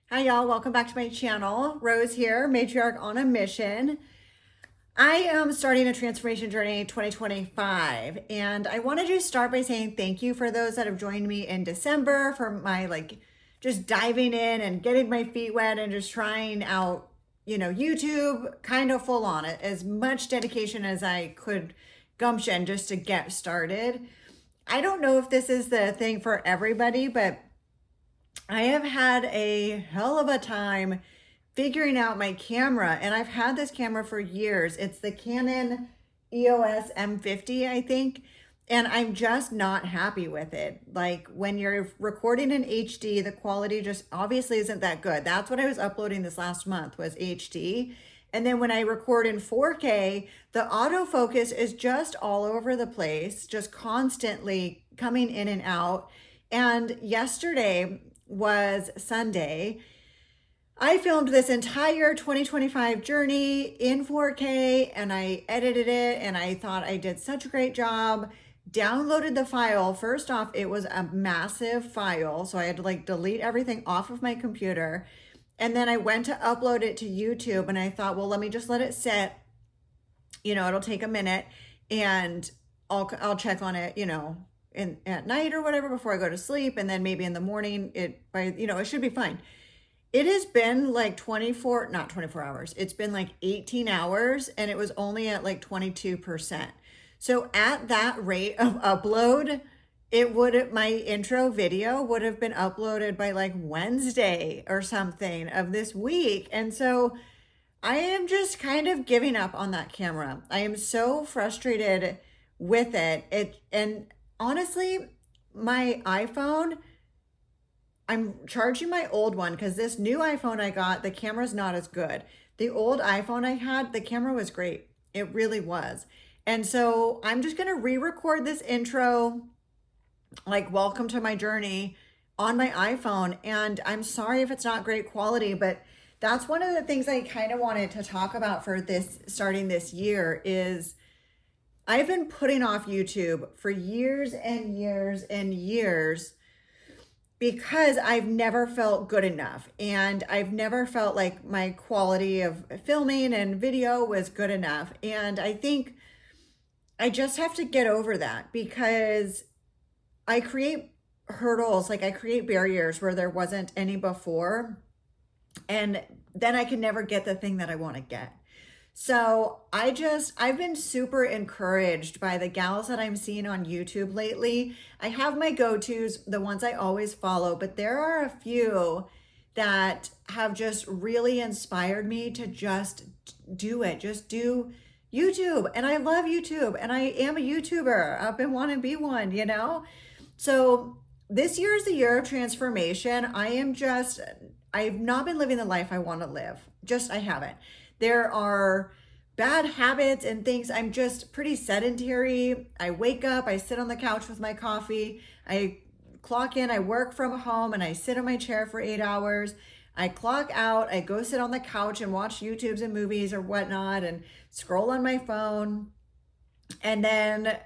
Hi y'all, welcome back to my channel. Rose here, matriarch on a mission. I am starting a transformation journey 2025, and I want to just start by saying thank you for those that have joined me in December for my just diving in and getting my feet wet and just trying out, YouTube kind of full on it, as much dedication as I could gumption just to get started. I don't know if this is the thing for everybody, but I have had a hell of a time figuring out my camera, and I've had this camera for years. It's the Canon EOS M50, I think, and I'm just not happy with it. Like when you're recording in HD, the quality just obviously isn't that good. That's what I was uploading this last month was HD. And then when I record in 4K, the autofocus is just all over the place, just constantly coming in and out. And yesterday was Sunday. I filmed this entire 2025 journey in 4K and I edited it and I thought I did such a great job. Downloaded the file. First off, it was a massive file, so I had to delete everything off of my computer. And then I went to upload it to YouTube and I thought, well, let me just let it sit. It'll take a minute and I'll check on it, at night or whatever before I go to sleep, and then maybe in the morning it should be fine. It has been not 24 hours. It's been 18 hours and it was only at 22%. So at that rate of upload, my intro video would have been uploaded by Wednesday or something of this week. And so I am just kind of giving up on that camera. I am so frustrated with it. And honestly, my iPhone, I'm charging my old one because this new iPhone I got, the camera's not as good. The old iPhone I had, the camera was great. It really was. And so I'm just going to re-record this intro, welcome to my journey on my iPhone. And I'm sorry if it's not great quality, but that's one of the things I kind of wanted to talk about for this starting this year is I've been putting off YouTube for years and years and years because I've never felt good enough. And I've never felt like my quality of filming and video was good enough. And I think I just have to get over that because I create hurdles, I create barriers where there wasn't any before. And then I can never get the thing that I want to get. So I've been super encouraged by the gals that I'm seeing on YouTube lately. I have my go-tos, the ones I always follow, but there are a few that have just really inspired me to just do it. Just do YouTube. And I love YouTube and I am a YouTuber. I've been wanting to be one, So this year is the year of transformation. I've not been living the life I want to live. I haven't. There are bad habits and things. I'm just pretty sedentary. I wake up, I sit on the couch with my coffee, I clock in, I work from home, and I sit in my chair for 8 hours. I clock out, I go sit on the couch and watch YouTubes and movies or whatnot and scroll on my phone. And then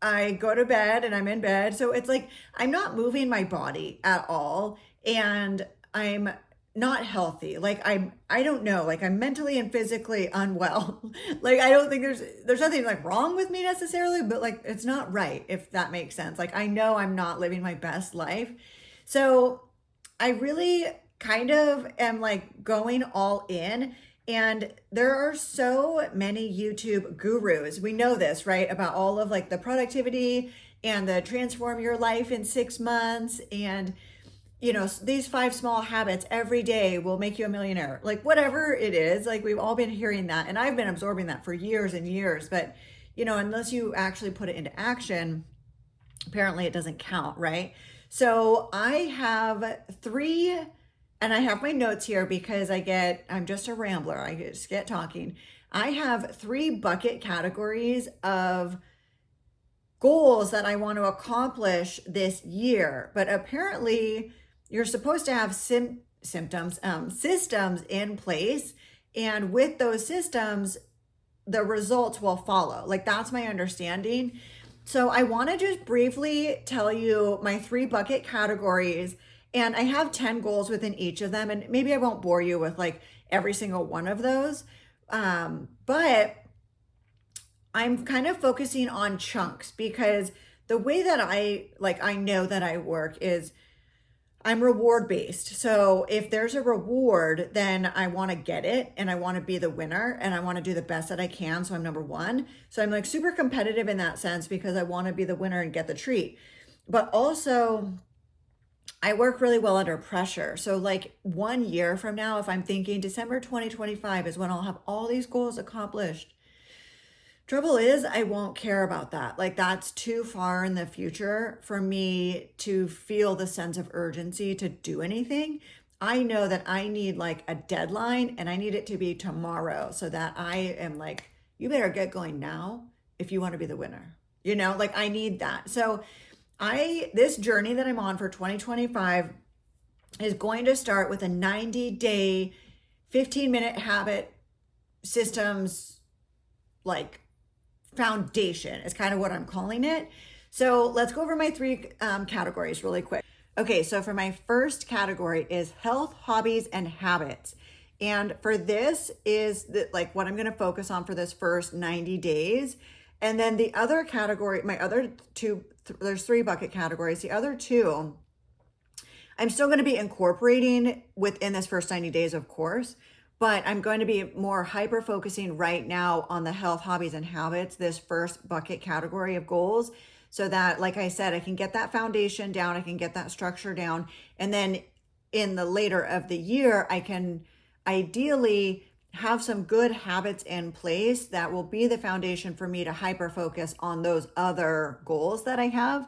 I go to bed and I'm in bed. So it's I'm not moving my body at all. And I'm not healthy. I don't know, I'm mentally and physically unwell. I don't think there's nothing wrong with me necessarily, but it's not right, if that makes sense. I know I'm not living my best life. So I really kind of am going all in. And there are so many YouTube gurus. We know this, right? About all of the productivity and the transform your life in 6 months. And these 5 small habits every day will make you a millionaire. Whatever it is, we've all been hearing that. And I've been absorbing that for years and years. But, unless you actually put it into action, apparently it doesn't count, right? So I have 3, and I have my notes here because I'm just a rambler. I just get talking. I have 3 bucket categories of goals that I want to accomplish this year. But apparently you're supposed to have systems in place. And with those systems, the results will follow. That's my understanding. So I want to just briefly tell you my 3 bucket categories And I have 10 goals within each of them. And maybe I won't bore you with like every single one of those. But I'm kind of focusing on chunks because the way that I know that I work is I'm reward based. So if there's a reward, then I want to get it and I want to be the winner and I want to do the best that I can. So I'm number one. So I'm like super competitive in that sense because I want to be the winner and get the treat. But also, I work really well under pressure. So like 1 year from now, if I'm thinking December 2025 is when I'll have all these goals accomplished. Trouble is, I won't care about that. Like that's too far in the future for me to feel the sense of urgency to do anything. I know that I need like a deadline and I need it to be tomorrow so that I am like, you better get going now if you want to be the winner. You know, like I need that. So this journey that I'm on for 2025 is going to start with a 90-day, 15-minute habit systems like foundation is kind of what I'm calling it. So let's go over my three categories really quick. Okay, so for my first category is health, hobbies, and habits. And for this is like what I'm going to focus on for this first 90 days. And then the other category, my other two, there's three bucket categories. The other two, I'm still going to be incorporating within this first 90 days, of course, but I'm going to be more hyper focusing right now on the health, hobbies, and habits, this first bucket category of goals, so that, like I said, I can get that foundation down, I can get that structure down, and then in the later of the year, I can ideally have some good habits in place that will be the foundation for me to hyper focus on those other goals that I have.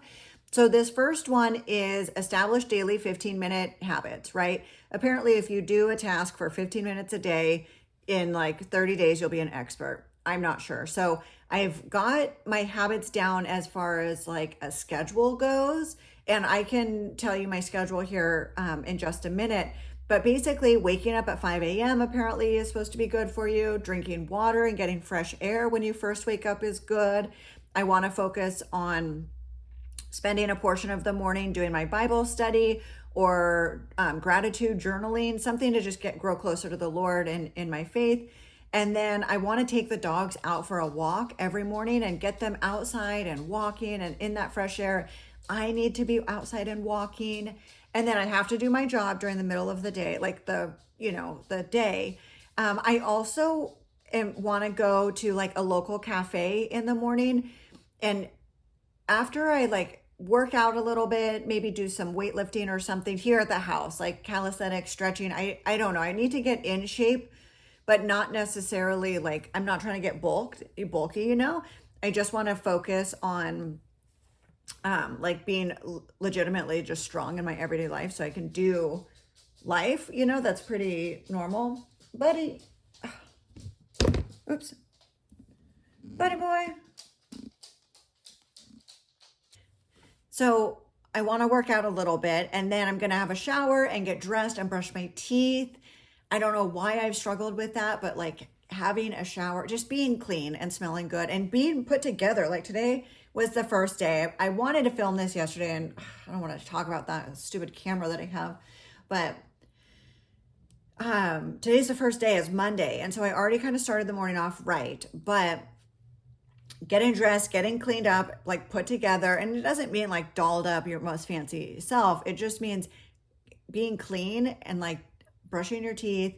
So this first one is establish daily 15-minute habits, right? Apparently, if you do a task for 15 minutes a day in like 30 days, you'll be an expert. I'm not sure. So I've got my habits down as far as like a schedule goes. And I can tell you my schedule here in just a minute. But basically, waking up at 5 a.m. apparently is supposed to be good for you. Drinking water and getting fresh air when you first wake up is good. I want to focus on spending a portion of the morning doing my Bible study or gratitude journaling, something to just grow closer to the Lord in my faith. And then I want to take the dogs out for a walk every morning and get them outside and walking and in that fresh air. I need to be outside and walking. And then I have to do my job during the middle of the day, like the day. I also want to go to like a local cafe in the morning. And after I like work out a little bit, maybe do some weightlifting or something here at the house, like calisthenics, stretching. I don't know. I need to get in shape, but not necessarily like, I'm not trying to get bulky, you know? I just want to focus on like being legitimately just strong in my everyday life so I can do life, you know, that's pretty normal. Buddy, oops, buddy boy. So I want to work out a little bit and then I'm going to have a shower and get dressed and brush my teeth. I don't know why I've struggled with that, but like having a shower, just being clean and smelling good and being put together. Like today was the first day. I wanted to film this yesterday and I don't want to talk about that stupid camera that I have, but today's the first day, is Monday. And so I already kind of started the morning off right, but getting dressed, getting cleaned up, like put together. And it doesn't mean like dolled up your most fancy self. It just means being clean and like brushing your teeth,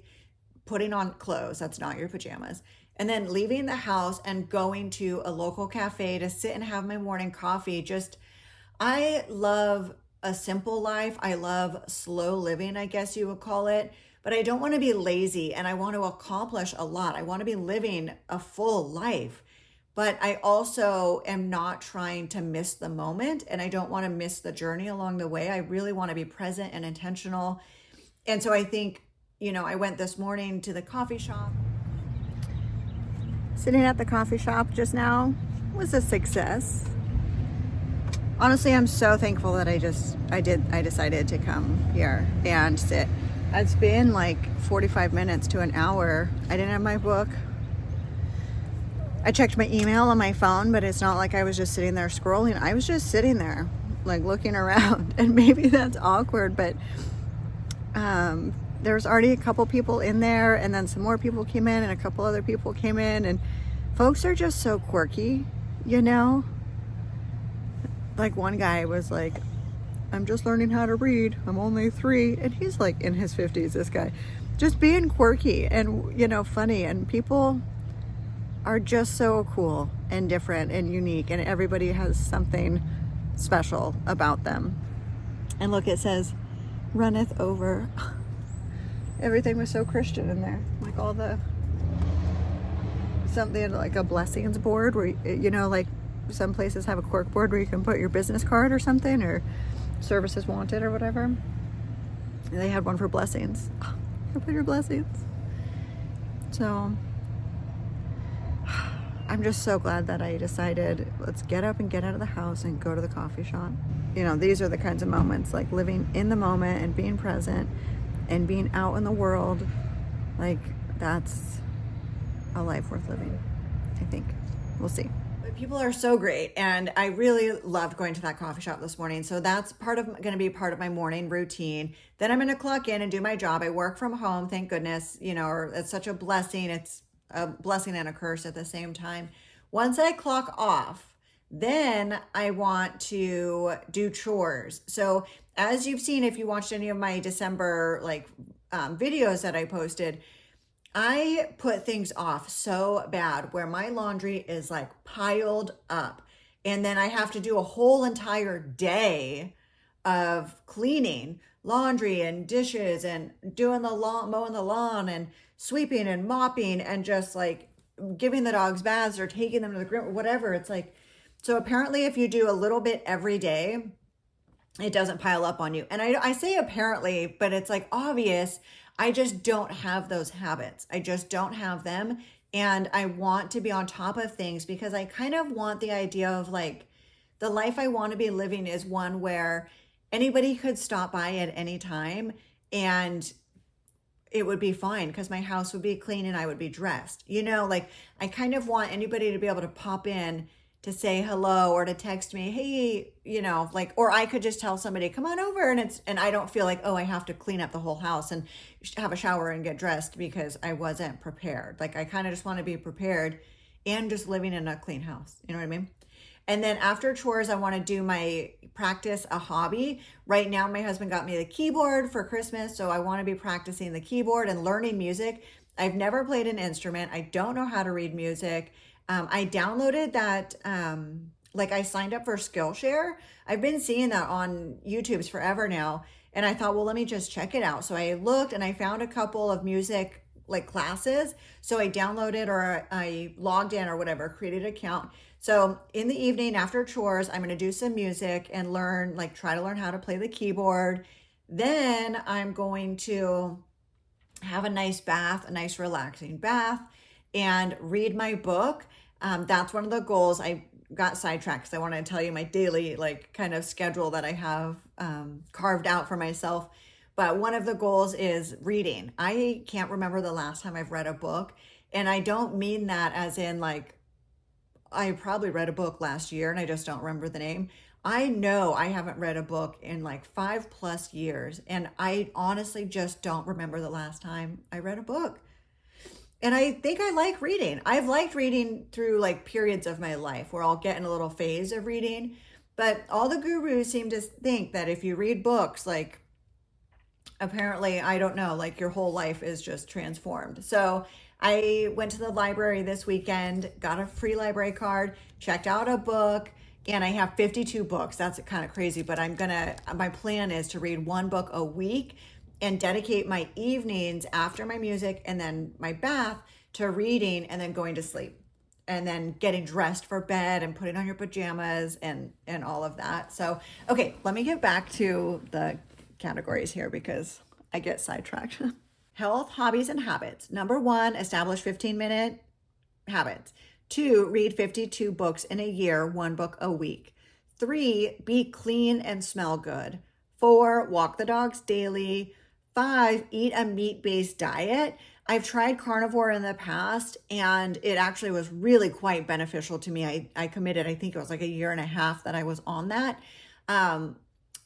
putting on clothes. That's not your pajamas. And then leaving the house and going to a local cafe to sit and have my morning coffee. I love a simple life. I love slow living, I guess you would call it. But I don't want to be lazy and I want to accomplish a lot. I want to be living a full life. But I also am not trying to miss the moment and I don't want to miss the journey along the way. I really want to be present and intentional. And so I think, you know, I went this morning to the coffee shop. Sitting at the coffee shop just now was a success. Honestly, I'm so thankful that I decided to come here and sit. It's been like 45 minutes to an hour. I didn't have my book. I checked my email on my phone, but it's not like I was just sitting there scrolling. I was just sitting there, like looking around. And maybe that's awkward, but there's already a couple people in there, and then some more people came in, and a couple other people came in, and folks are just so quirky, you know? Like one guy was like, I'm just learning how to read. I'm only 3. And he's like in his 50s, this guy. Just being quirky and, you know, funny. And people are just so cool and different and unique. And everybody has something special about them. And look, it says, runneth over. Everything was so Christian in there. Like all the, something like a blessings board where, you know, like some places have a cork board where you can put your business card or something, or services wanted or whatever. And they had one for blessings. You can put your blessings. So I'm just so glad that I decided, let's get up and get out of the house and go to the coffee shop. You know, these are the kinds of moments, like living in the moment and being present and being out in the world. Like, that's a life worth living, I think. We'll see. But people are so great, and I really loved going to that coffee shop this morning. So that's going to be part of my morning routine. Then I'm going to clock in and do my job. I work from home, thank goodness. You know, it's such a blessing. It's a blessing and a curse at the same time. Once I clock off, then I want to do chores. So as you've seen, if you watched any of my December videos that I posted, I put things off so bad where my laundry is like piled up, and then I have to do a whole entire day of cleaning laundry and dishes and doing the lawn, mowing the lawn and sweeping and mopping and just like giving the dogs baths or taking them to the groom, whatever. It's like, so apparently if you do a little bit every day, it doesn't pile up on you. And I say apparently, but it's like obvious. I just don't have those habits. I just don't have them. And I want to be on top of things because I kind of want the idea of like the life I want to be living is one where anybody could stop by at any time and it would be fine because my house would be clean and I would be dressed. You know, like I kind of want anybody to be able to pop in to say hello or to text me, hey, you know, like, or I could just tell somebody, come on over. And I don't feel like, oh, I have to clean up the whole house and have a shower and get dressed because I wasn't prepared. Like, I kind of just want to be prepared and just living in a clean house. You know what I mean? And then after chores, I want to do my practice a hobby. Right now, my husband got me the keyboard for Christmas. So I want to be practicing the keyboard and learning music. I've never played an instrument. I don't know how to read music. I downloaded that, I signed up for Skillshare. I've been seeing that on YouTube's forever now. And I thought, well, let me just check it out. So I looked and I found a couple of music like classes. So I downloaded or I logged in or whatever, created an account. So in the evening after chores, I'm going to do some music and try to learn how to play the keyboard. Then I'm going to have a nice bath, a nice relaxing bath, and read my book. That's one of the goals. I got sidetracked because I want to tell you my daily kind of schedule that I have carved out for myself. But one of the goals is reading. I can't remember the last time I've read a book. And I don't mean that as in I probably read a book last year and I just don't remember the name. I know I haven't read a book in 5+ years. And I honestly just don't remember the last time I read a book. And I think I like reading. I've liked reading through periods of my life where I'll get in a little phase of reading. But all the gurus seem to think that if you read books, apparently, I don't know, your whole life is just transformed. So I went to the library this weekend, got a free library card, checked out a book, and I have 52 books. That's kind of crazy, but my plan is to read one book a week and dedicate my evenings after my music and then my bath to reading and then going to sleep and then getting dressed for bed and putting on your pajamas and all of that. So, okay, let me get back to the categories here because I get sidetracked. Health, hobbies, and habits. Number 1, establish 15-minute habits. 2, read 52 books in a year, 1 book a week. 3, be clean and smell good. 4, walk the dogs daily. 5, eat a meat-based diet. I've tried carnivore in the past and it actually was really quite beneficial to me. I committed, I think it was a year and a half that I was on that.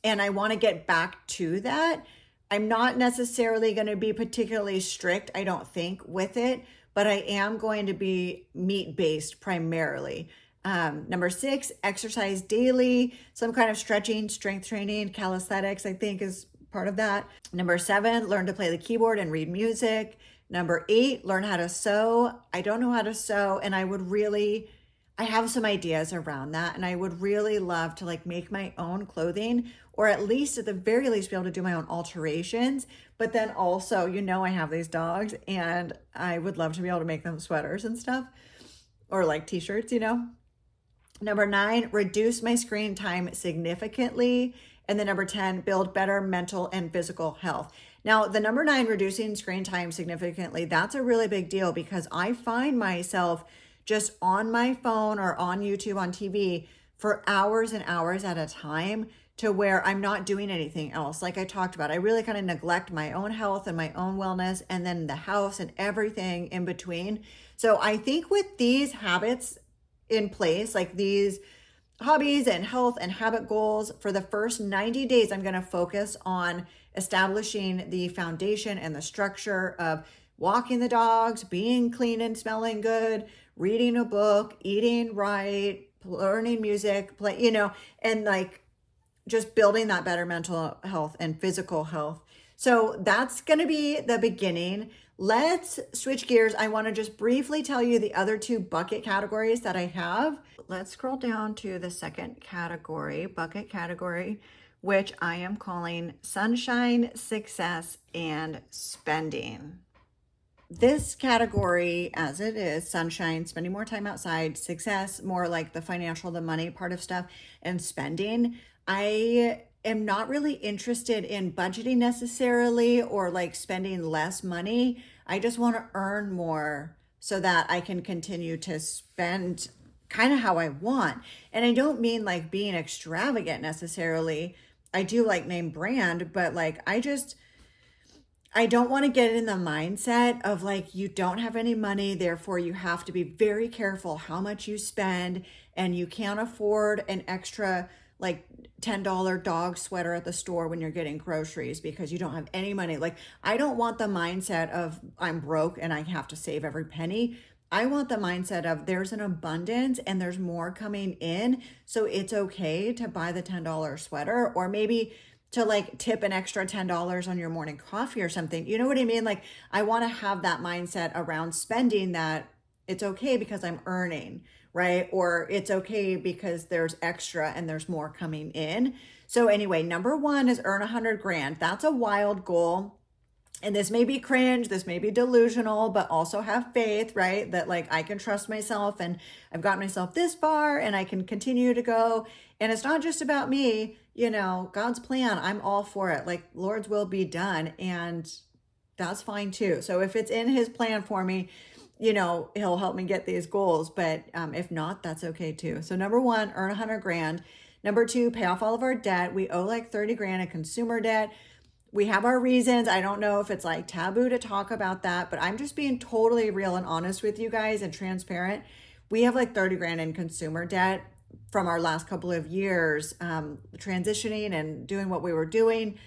And I want to get back to that. I'm not necessarily going to be particularly strict, I don't think, with it, but I am going to be meat-based primarily. Number 6, exercise daily, some kind of stretching, strength training, calisthenics, I think is part of that. Number 7, learn to play the keyboard and read music. Number 8, learn how to sew. I don't know how to sew, and I have some ideas around that, and I would really love to like make my own clothing, or at least at the very least be able to do my own alterations. But then also, I have these dogs, and I would love to be able to make them sweaters and stuff, or like t-shirts. Number 9, reduce my screen time significantly. And then number 10, build better mental and physical health. Now, the number 9, reducing screen time significantly, that's a really big deal, because I find myself just on my phone or on YouTube, on TV for hours and hours at a time, to where I'm not doing anything else. Like I talked about, I really kind of neglect my own health and my own wellness, and then the house and everything in between. So I think with these habits in place, like these hobbies and health and habit goals, for the first 90 days, I'm going to focus on establishing the foundation and the structure of walking the dogs, being clean and smelling good, reading a book, eating right, learning music, and like just building that better mental health and physical health. So that's going to be the beginning. Let's switch gears. I want to just briefly tell you the other 2 bucket categories that I have. Let's scroll down to the second category, bucket category, which I am calling sunshine, success, and spending. This category, as it is, sunshine, spending more time outside, success, more like the financial, the money part of stuff, and spending, I am not really interested in budgeting necessarily, or like spending less money. I just want to earn more so that I can continue to spend kind of how I want. And I don't mean like being extravagant necessarily. I do like name brand, but like I don't want to get in the mindset of like, you don't have any money, therefore you have to be very careful how much you spend, and you can't afford an extra like $10 dog sweater at the store when you're getting groceries because you don't have any money. Like, I don't want the mindset of I'm broke and I have to save every penny. I want the mindset of there's an abundance and there's more coming in. So it's okay to buy the $10 sweater, or maybe to like tip an extra $10 on your morning coffee or something. You know what I mean? Like, I want to have that mindset around spending, that it's okay because I'm earning, right? Or it's okay because there's extra and there's more coming in. So anyway, number 1 is earn 100 grand. That's a wild goal. And this may be cringe, this may be delusional, but also have faith, right? That like I can trust myself, and I've gotten myself this far and I can continue to go. And it's not just about me, God's plan, I'm all for it. Like, Lord's will be done, and that's fine too. So if it's in his plan for me, he'll help me get these goals. But if not, that's okay too. So number 1, earn 100 grand. Number 2, pay off all of our debt. We owe like 30 grand in consumer debt. We have our reasons. I don't know if it's like taboo to talk about that, but I'm just being totally real and honest with you guys and transparent. We have like 30 grand in consumer debt from our last couple of years, transitioning and doing what we were doing.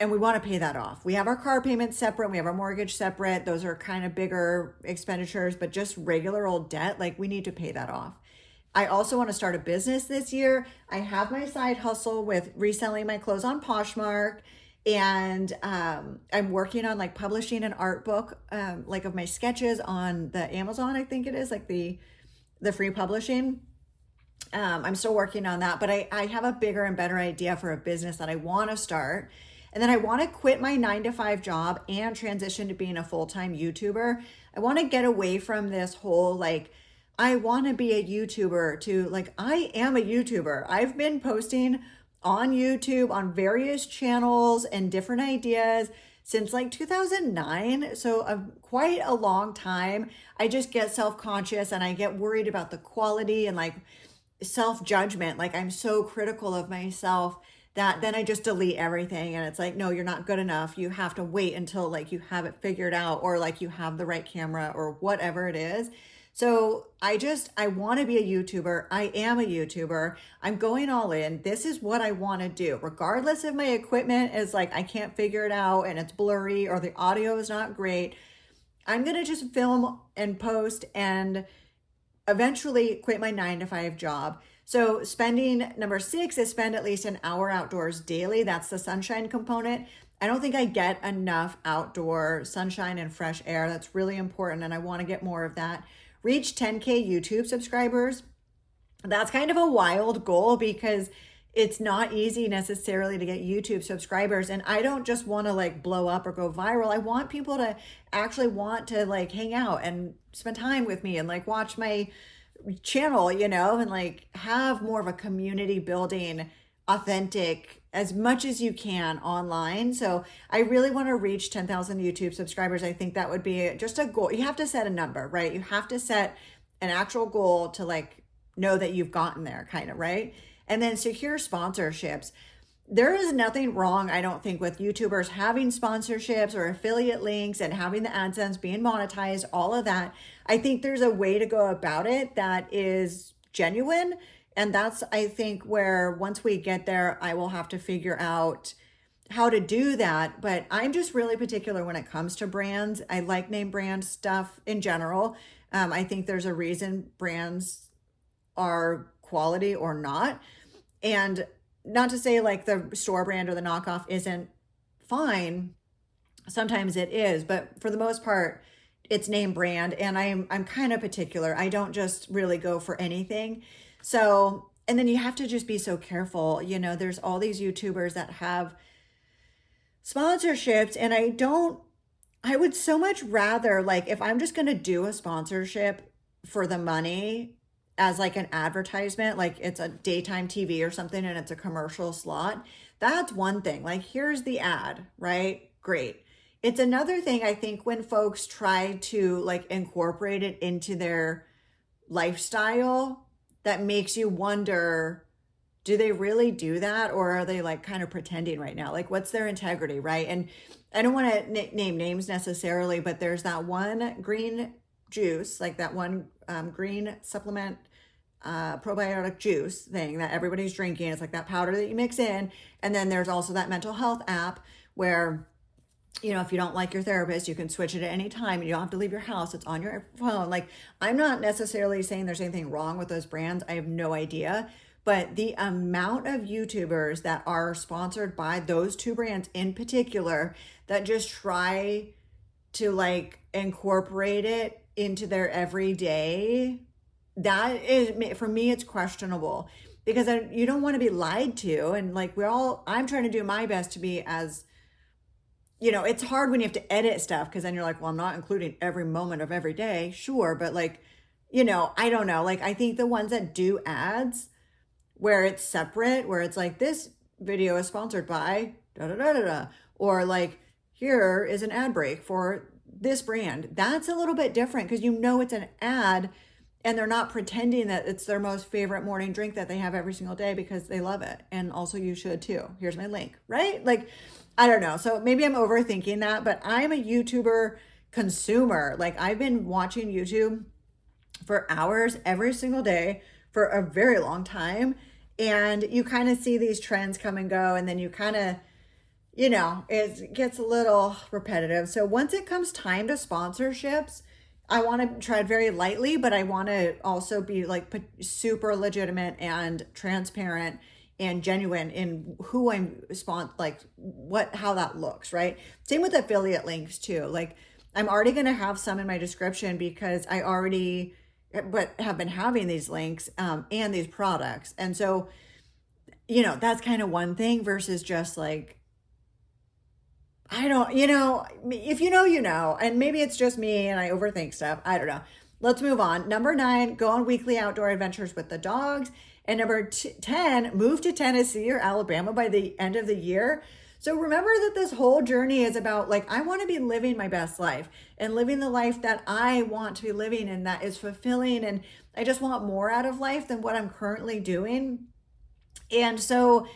And we want to pay that off. We have our car payments separate. We have our mortgage separate. Those are kind of bigger expenditures, but just regular old debt, like we need to pay that off. I also want to start a business this year. I have my side hustle with reselling my clothes on Poshmark. And I'm working on like publishing an art book, like of my sketches on the Amazon, I think it is, like the free publishing. I'm still working on that, but I have a bigger and better idea for a business that I want to start. And then I want to quit my 9-to-5 job and transition to being a full-time YouTuber. I want to get away from this whole like, I want to be a YouTuber, to like, I am a YouTuber. I've been posting on YouTube on various channels and different ideas since like 2009. So quite a long time. I just get self-conscious and I get worried about the quality and like self-judgment. Like, I'm so critical of myself that then I just delete everything, and it's like, no, you're not good enough. You have to wait until like you have it figured out, or like you have the right camera or whatever it is. So I want to be a YouTuber. I am a YouTuber. I'm going all in. This is what I want to do. Regardless if my equipment is like, I can't figure it out and it's blurry or the audio is not great, I'm going to just film and post and eventually quit my 9 to 5 job. So number 6 is spend at least an hour outdoors daily. That's the sunshine component. I don't think I get enough outdoor sunshine and fresh air. That's really important, and I want to get more of that. Reach 10K YouTube subscribers. That's kind of a wild goal because it's not easy necessarily to get YouTube subscribers. And I don't just want to like blow up or go viral. I want people to actually want to like hang out and spend time with me and like watch my channel, and like have more of a community building, authentic, as much as you can online. So I really want to reach 10,000 YouTube subscribers. I think that would be just a goal. You have to set a number, right? You have to set an actual goal to like know that you've gotten there, kind of, right? And then secure sponsorships. There is nothing wrong, I don't think, with YouTubers having sponsorships or affiliate links and having the AdSense being monetized, all of that. I think there's a way to go about it that is genuine. And that's, I think, where once we get there, I will have to figure out how to do that. But I'm just really particular when it comes to brands. I like name brand stuff in general. I think there's a reason brands are quality or not. And not to say like the store brand or the knockoff isn't fine. Sometimes it is, but for the most part, it's name brand. And I'm kind of particular. I don't just really go for anything. So, and then you have to just be so careful. There's all these YouTubers that have sponsorships, and I would so much rather, like, if I'm just going to do a sponsorship for the money as like an advertisement, like it's a daytime TV or something and it's a commercial slot, that's one thing. Like, here's the ad, right? Great. It's another thing, I think, when folks try to like incorporate it into their lifestyle, that makes you wonder, do they really do that? Or are they like kind of pretending right now? Like, what's their integrity, right? And I don't want to name names necessarily, but there's that one green juice, like that one green supplement probiotic juice thing that everybody's drinking. It's like that powder that you mix in. And then there's also that mental health app where, if you don't like your therapist, you can switch it at any time. You don't have to leave your house. It's on your phone. Like, I'm not necessarily saying there's anything wrong with those brands. I have no idea. But the amount of YouTubers that are sponsored by those two brands in particular that just try to like incorporate it into their everyday, that is, for me, it's questionable because you don't want to be lied to. And like I'm trying to do my best to be as, it's hard when you have to edit stuff because then you're like, well, I'm not including every moment of every day. Sure. But like, I don't know. Like, I think the ones that do ads where it's separate, where it's like, this video is sponsored by da da da da da, or like, here is an ad break for this brand. That's a little bit different because it's an ad and they're not pretending that it's their most favorite morning drink that they have every single day because they love it. And also you should too. Here's my link, right? Like, I don't know. So maybe I'm overthinking that, but I'm a YouTuber consumer. Like, I've been watching YouTube for hours every single day for a very long time. And you kind of see these trends come and go. And then you kind of, it gets a little repetitive. So once it comes time to sponsorships, I want to tread very lightly, but I want to also be like super legitimate and transparent and genuine in who I'm like how that looks, right? Same with affiliate links too. Like, I'm already going to have some in my description because I already have been having these links and these products. And so, that's kind of one thing versus just like, I don't, if and maybe it's just me and I overthink stuff. I don't know. Let's move on. Number 9, go on weekly outdoor adventures with the dogs. And number 10, move to Tennessee or Alabama by the end of the year. So remember that this whole journey is about like, I want to be living my best life and living the life that I want to be living and that is fulfilling. And I just want more out of life than what I'm currently doing. And so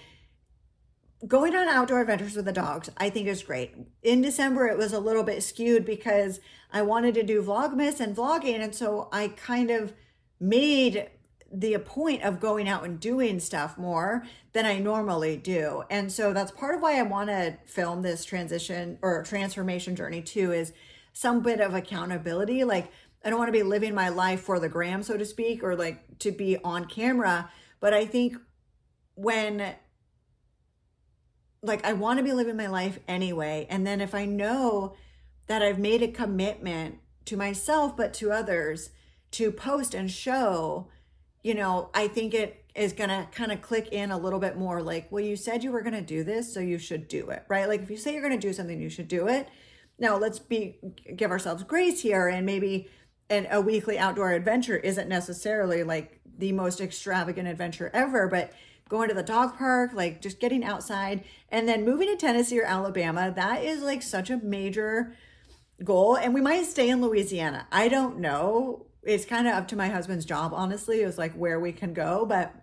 going on outdoor adventures with the dogs, I think is great. In December, it was a little bit skewed because I wanted to do Vlogmas and vlogging. And so I kind of made the point of going out and doing stuff more than I normally do. And so that's part of why I want to film this transition or transformation journey too, is some bit of accountability. Like, I don't want to be living my life for the gram, so to speak, or like to be on camera. But I think when, like, I want to be living my life anyway. And then if I know that I've made a commitment to myself, but to others, to post and show, I think it is going to kind of click in a little bit more like, well, you said you were going to do this, so you should do it, right? Like, if you say you're going to do something, you should do it. Now, let's give ourselves grace here, and maybe a weekly outdoor adventure isn't necessarily like the most extravagant adventure ever, but going to the dog park, like just getting outside, and then moving to Tennessee or Alabama, that is like such a major goal. And we might stay in Louisiana. I don't know. It's kind of up to my husband's job, honestly. It was like where we can go, but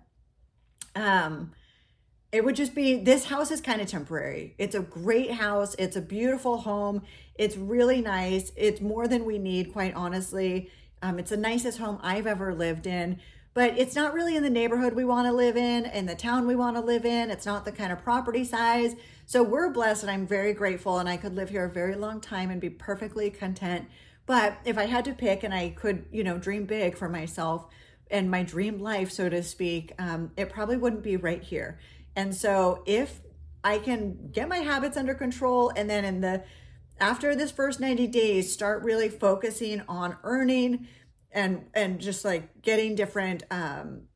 it would just be, this house is kind of temporary. It's a great house. It's a beautiful home. It's really nice. It's more than we need, quite honestly. It's the nicest home I've ever lived in, but it's not really in the neighborhood we want to live in the town we want to live in. It's not the kind of property size. So we're blessed, and I'm very grateful, and I could live here a very long time and be perfectly content. But if I had to pick and I could, dream big for myself and my dream life, so to speak, it probably wouldn't be right here. And so if I can get my habits under control, and then after this first 90 days, start really focusing on earning and just like getting different,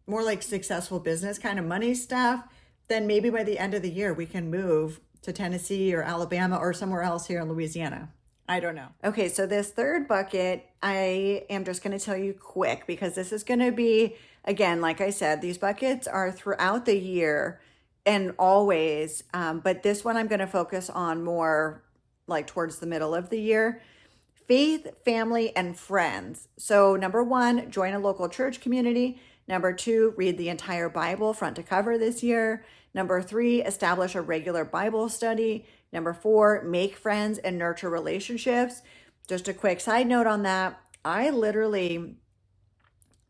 more like successful business kind of money stuff, then maybe by the end of the year, we can move to Tennessee or Alabama or somewhere else here in Louisiana. I don't know. Okay, so this third bucket, I am just going to tell you quick, because this is going to be, again, like I said, these buckets are throughout the year and always, but this one I'm going to focus on more like towards the middle of the year. Faith, family, and friends. So number 1, join a local church community. Number 2, read the entire Bible front to cover this year. Number 3, establish a regular Bible study. Number 4, make friends and nurture relationships. Just a quick side note on that. I literally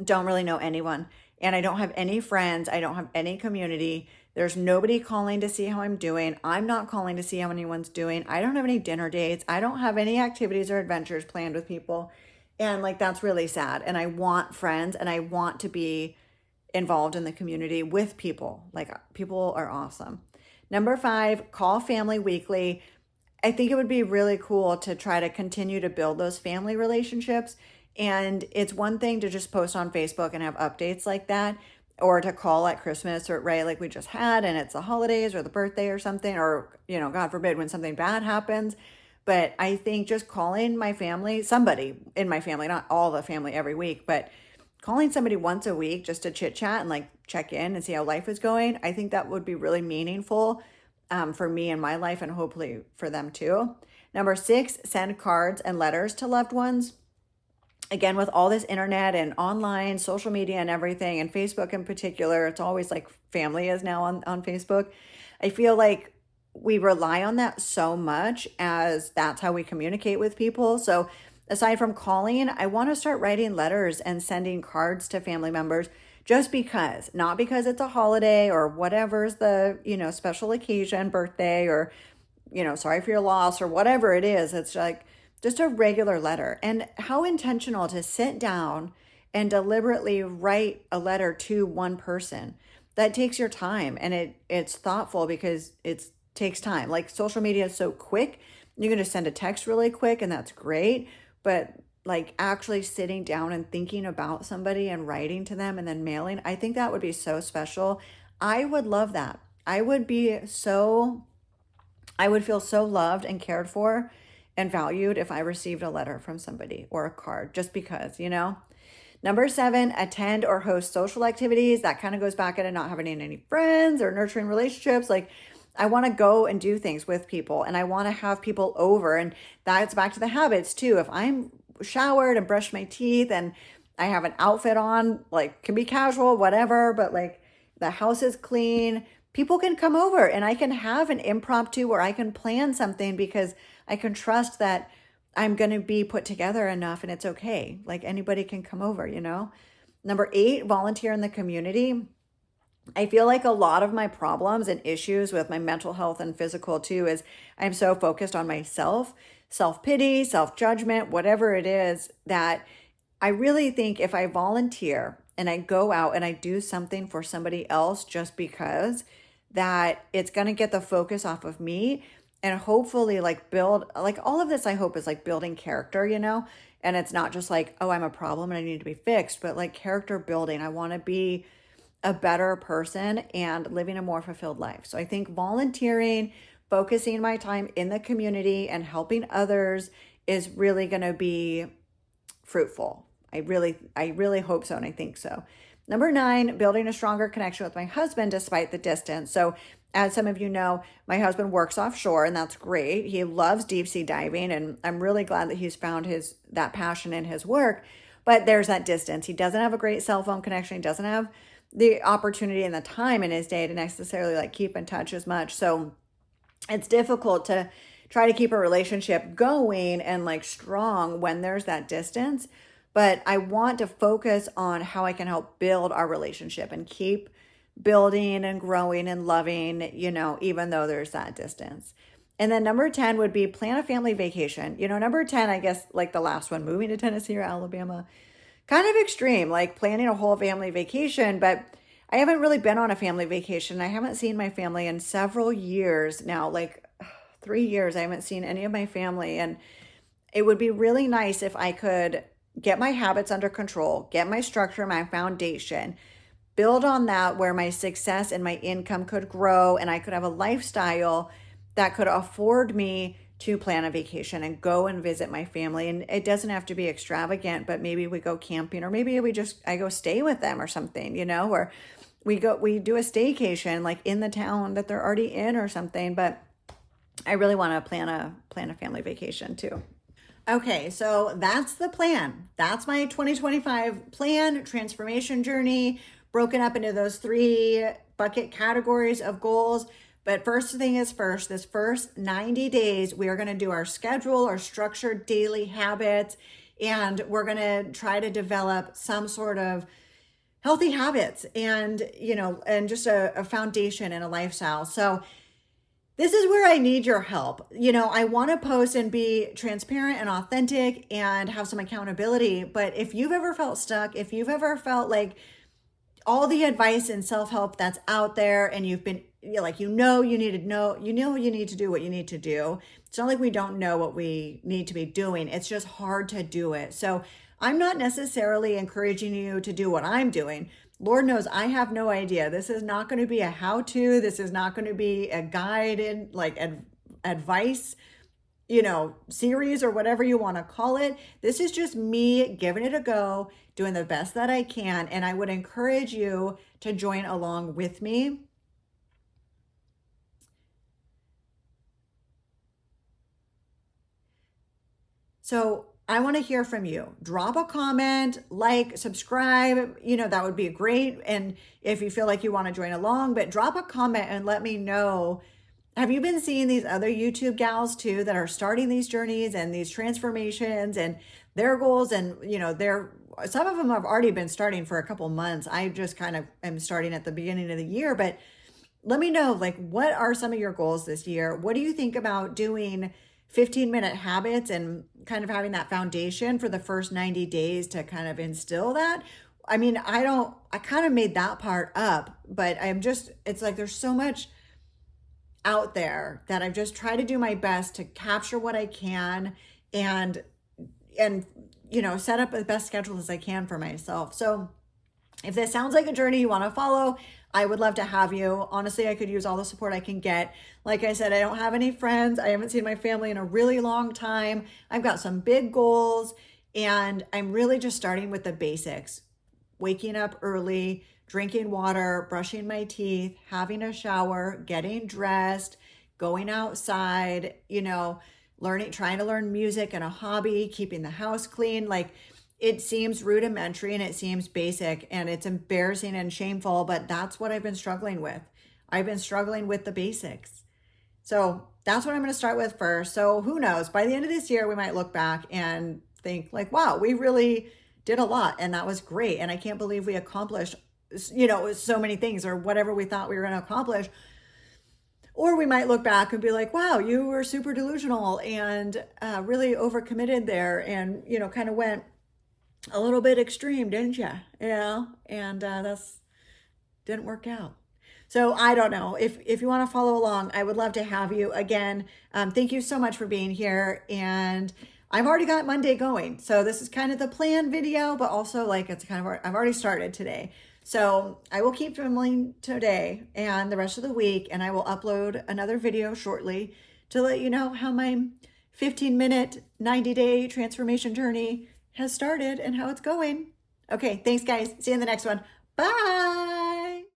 don't really know anyone, and I don't have any friends. I don't have any community. There's nobody calling to see how I'm doing. I'm not calling to see how anyone's doing. I don't have any dinner dates. I don't have any activities or adventures planned with people. And like, that's really sad. And I want friends, and I want to be involved in the community with people. Like, people are awesome. Number 5, call family weekly. I think it would be really cool to try to continue to build those family relationships. And it's one thing to just post on Facebook and have updates like that, or to call at Christmas, or right, like we just had, and it's the holidays or the birthday or something, or, God forbid, when something bad happens. But I think just calling my family, somebody in my family, not all the family every week, but calling somebody once a week just to chit chat and like check in and see how life is going, I think that would be really meaningful for me in my life, and hopefully for them too. Number 6, send cards and letters to loved ones. Again, with all this internet and online social media and everything, and Facebook in particular, it's always like family is now on Facebook. I feel like we rely on that so much, as that's how we communicate with people. So aside from calling, I want to start writing letters and sending cards to family members, just because, not because it's a holiday or whatever's the, special occasion, birthday, or, sorry for your loss, or whatever it is. It's like just a regular letter. And how intentional to sit down and deliberately write a letter to one person. That takes your time, and it's thoughtful, because it takes time. Like, social media is so quick. You can just send a text really quick, and that's great. But like, actually sitting down and thinking about somebody and writing to them and then mailing, I think that would be so special. I would love that. I would feel so loved and cared for and valued if I received a letter from somebody, or a card, just because, Number 7, attend or host social activities. That kind of goes back into not having any friends or nurturing relationships. Like, I want to go and do things with people, and I want to have people over. And that's back to the habits too. If I'm showered and brushed my teeth and I have an outfit on, like, can be casual, whatever, but like the house is clean, people can come over and I can have an impromptu, or I can plan something because I can trust that I'm going to be put together enough and it's okay. Like anybody can come over, you know? Number 8, volunteer in the community. I feel like a lot of my problems and issues with my mental health and physical too is I'm so focused on myself, self-pity, self-judgment, whatever it is, that I really think if I volunteer and I go out and I do something for somebody else just because, that it's going to get the focus off of me and hopefully like build, like all of this I hope is like building character, you know? And it's not just like, oh, I'm a problem and I need to be fixed, but like character building. I want to be a better person and living a more fulfilled life. So I think volunteering, focusing my time in the community and helping others is really going to be fruitful. I really hope so. And I think so. Number 9, building a stronger connection with my husband despite the distance. So as some of you know, my husband works offshore and that's great. He loves deep sea diving and I'm really glad that he's found that passion in his work. But there's that distance. He doesn't have a great cell phone connection. He doesn't have the opportunity and the time in his day to necessarily like keep in touch as much. So it's difficult to try to keep a relationship going and like strong when there's that distance. But I want to focus on how I can help build our relationship and keep building and growing and loving, you know, even though there's that distance. And then number 10 would be plan a family vacation. You know, number 10, I guess like the last one, moving to Tennessee or Alabama, kind of extreme, like planning a whole family vacation, but I haven't really been on a family vacation. I haven't seen my family in several years now, like 3 years. I haven't seen any of my family. And it would be really nice if I could get my habits under control, get my structure, my foundation, build on that where my success and my income could grow and I could have a lifestyle that could afford me to plan a vacation and go and visit my family. And it doesn't have to be extravagant, but maybe we go camping or maybe I go stay with them or something, you know, or we do a staycation like in the town that they're already in or something. But I really want to plan a family vacation too. Okay, so that's the plan. That's my 2025 plan, transformation journey, broken up into those 3 bucket categories of goals. But first thing is first, this first 90 days, we are going to do our schedule, our structured daily habits, and we're going to try to develop some sort of healthy habits and, you know, and just a foundation and a lifestyle. So this is where I need your help. You know, I want to post and be transparent and authentic and have some accountability. But if you've ever felt stuck, if you've ever felt like all the advice and self-help that's out there and you've been like, you need to do what you need to do. It's not like we don't know what we need to be doing. It's just hard to do it. So I'm not necessarily encouraging you to do what I'm doing. Lord knows I have no idea. This is not going to be a how-to. This is not going to be a guided like advice, you know, series or whatever you want to call it. This is just me giving it a go, doing the best that I can. And I would encourage you to join along with me. So I want to hear from you. Drop a comment, like, subscribe, you know, that would be great. And if you feel like you want to join along, but drop a comment and let me know. Have you been seeing these other YouTube gals too that are starting these journeys and these transformations and their goals? And, you know, some of them have already been starting for a couple months. I just kind of am starting at the beginning of the year, but let me know, like, what are some of your goals this year? What do you think about doing 15-minute habits and kind of having that foundation for the first 90 days to kind of instill that? I mean, I kind of made that part up, but it's like there's so much out there that I've just tried to do my best to capture what I can and you know, set up the best schedule as I can for myself. So if this sounds like a journey you want to follow, I would love to have you. Honestly, I could use all the support I can get. Like I said, I don't have any friends. I haven't seen my family in a really long time. I've got some big goals and I'm really just starting with the basics. Waking up early, drinking water, brushing my teeth, having a shower, getting dressed, going outside, you know, trying to learn music and a hobby, keeping the house clean. Like, it seems rudimentary and it seems basic and it's embarrassing and shameful, but that's what I've been struggling with. I've been struggling with the basics. So that's what I'm going to start with first. So who knows, by the end of this year, we might look back and think like, wow, we really did a lot and that was great. And I can't believe we accomplished, so many things or whatever we thought we were going to accomplish. Or we might look back and be like, wow, you were super delusional and really overcommitted there and, kind of went a little bit extreme, didn't you? And that's didn't work out. So I don't know. If you want to follow along, I would love to have you again. Thank you so much for being here. And I've already got Monday going. So this is kind of the plan video, but also like it's kind of, I've already started today. So I will keep filming today and the rest of the week, and I will upload another video shortly to let you know how my 15-minute, 90-day transformation journey has started and how it's going. Okay, thanks guys. See you in the next one. Bye.